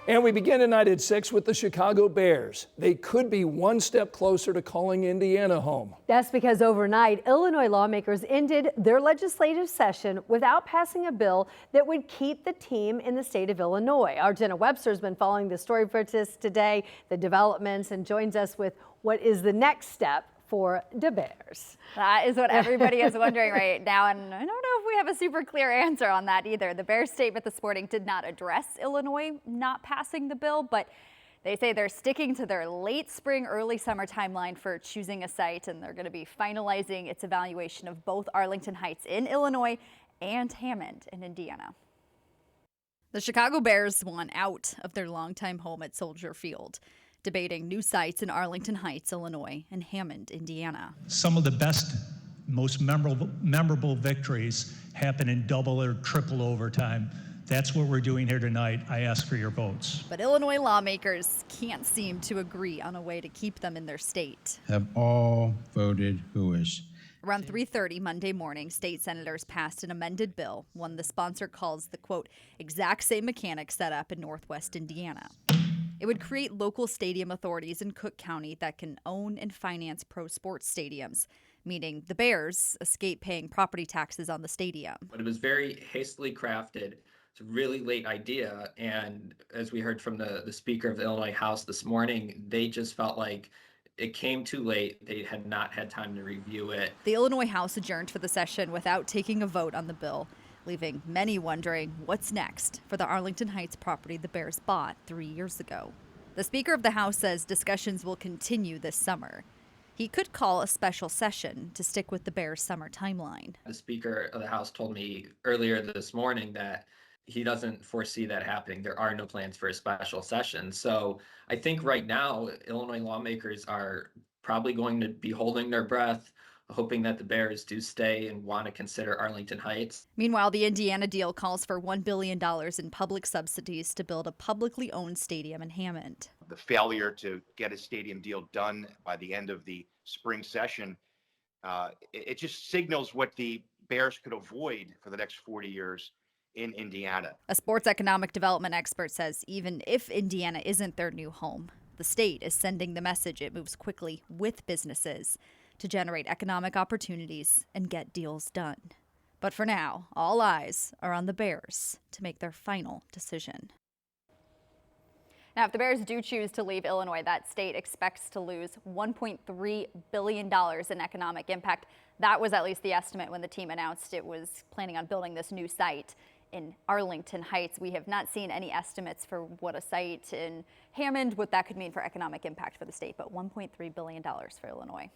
And we begin tonight at 6 with the Chicago Bears. They could be one step closer to calling Indiana home. That's because overnight, Illinois lawmakers ended their legislative session without passing a bill that would keep the team in the state of Illinois. Our Jenna Webster's been following the story for us today, the developments, and joins us with what is the next step for the Bears. That is what everybody is wondering right now, and I don't know if we have a super clear answer on that either. The Bears statement this morning did not address Illinois not passing the bill, but they say they're sticking to their late spring, early summer timeline for choosing a site, and they're going to be finalizing its evaluation of both Arlington Heights in Illinois and Hammond in Indiana. The Chicago Bears want out of their longtime home at Soldier Field, debating new sites in Arlington Heights, Illinois, and Hammond, Indiana. Some of the best, most memorable victories happen in double or triple overtime. That's what we're doing here tonight. I ask for your votes. But Illinois lawmakers can't seem to agree on a way to keep them in their state. Have all voted who is. Around 3:30 Monday morning, state senators passed an amended bill, one the sponsor calls the, quote, exact same mechanics set up in Northwest Indiana. It would create local stadium authorities in Cook County that can own and finance pro sports stadiums, meaning the Bears escape paying property taxes on the stadium. But it was very hastily crafted. It's a really late idea. And as we heard from the Speaker of the Illinois House this morning, they just felt like it came too late. They had not had time to review it. The Illinois House adjourned for the session without taking a vote on the bill, leaving many wondering what's next for the Arlington Heights property the Bears bought 3 years ago. The Speaker of the House says discussions will continue this summer. He could call a special session to stick with the Bears' summer timeline. The Speaker of the House told me earlier this morning that he doesn't foresee that happening. There are no plans for a special session. So I think right now, Illinois lawmakers are probably going to be holding their breath, hoping that the Bears do stay and want to consider Arlington Heights. Meanwhile, the Indiana deal calls for $1 billion in public subsidies to build a publicly owned stadium in Hammond. The failure to get a stadium deal done by the end of the spring session, it just signals what the Bears could avoid for the next 40 years in Indiana. A sports economic development expert says even if Indiana isn't their new home, the state is sending the message it moves quickly with businesses to generate economic opportunities and get deals done. But for now, all eyes are on the Bears to make their final decision. Now, if the Bears do choose to leave Illinois, that state expects to lose $1.3 billion in economic impact. That was at least the estimate when the team announced it was planning on building this new site in Arlington Heights. We have not seen any estimates for what a site in Hammond, what that could mean for economic impact for the state, but $1.3 billion for Illinois.